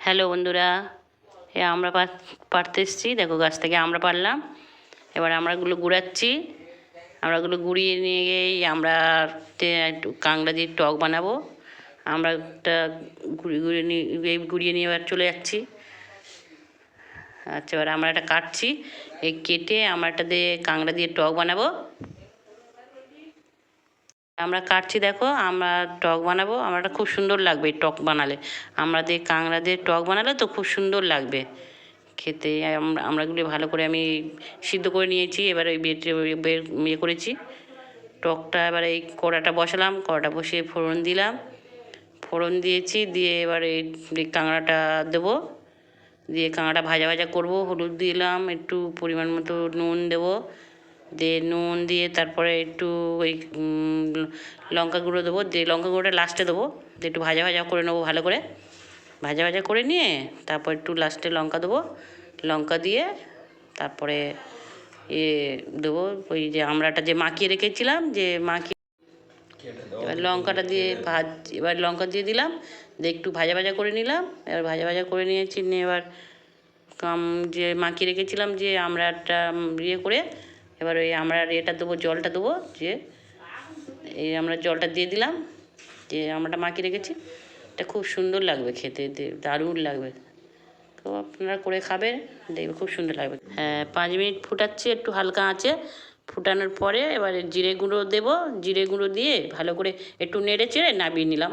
Hello বন্ধুরা, আমরা পাড়তে এসেছি। দেখো গাছ থেকে আমরা পারলাম। এবার আমড়াগুলো গুড়াচ্ছি। আমড়াগুলো গুঁড়িয়ে নিয়ে গিয়েই আমরা একটু কাঁকড়া দিয়ে টক বানাবো। আমড়াটা গুঁড়িয়ে নিয়ে এবার চলে যাচ্ছি। আচ্ছা, এবার আমরা এটা কাটছি। এই কেটে আমড়াটা দিয়ে কাঁকড়া দিয়ে টক বানাবো। আমরা কাটছি, দেখো আমরা টক বানাবো। আমরাটা খুব সুন্দর লাগবে টক বানালে। আমরা দিয়ে কাঁকড়া দিয়ে টক বানালে তো খুব সুন্দর লাগবে খেতে। আমড়াগুলি ভালো করে আমি সিদ্ধ করে নিয়েছি। এবার ওই ইয়ে করেছি টকটা। এবার এই কড়াটা বসালাম, কড়াটা বসিয়ে ফোড়ন দিলাম। ফোড়ন দিয়েছি, দিয়ে এবার এই কাঁকড়াটা দেবো। দিয়ে কাঁকড়া ভাজা ভাজা করবো। হলুদ দিলাম, একটু পরিমাণ মতো নুন দেবো। দিয়ে নুন দিয়ে তারপরে একটু ওই লঙ্কা গুঁড়ো দেবো। দিয়ে লঙ্কা গুঁড়োটা লাস্টে দেবো। দিয়ে একটু ভাজা ভাজা করে নেবো ভালো করে। ভাজা ভাজা করে নিয়ে তারপর একটু লাস্টে লঙ্কা দেবো। লঙ্কা দিয়ে তারপরে দেবো ওই যে আমড়াটা যে মাখিয়ে রেখেছিলাম, এবার লঙ্কাটা দিয়ে এবার লঙ্কা দিয়ে দিলাম। দিয়ে একটু ভাজা ভাজা করে নিলাম। এবার ভাজা ভাজা করে নিয়েছি, নিয়ে এবার যে মাখিয়ে রেখেছিলাম যে আমড়াটা করে, এবার ওই আমড়ার দেবো, জলটা দেবো। যে এই আমরা জলটা দিয়ে দিলাম, যে আমড়াটা মাখিয়ে রেখেছি। এটা খুব সুন্দর লাগবে খেতে, দারুণ লাগবে। তো আপনারা করে খাবেন, দেখবে খুব সুন্দর লাগবে। হ্যাঁ, 5 মিনিট ফুটাচ্ছি একটু হালকা আঁচে। ফুটানোর পরে এবারে জিরে গুঁড়ো দেবো। জিরে গুঁড়ো দিয়ে ভালো করে একটু নেড়ে চেড়ে নামিয়ে নিলাম।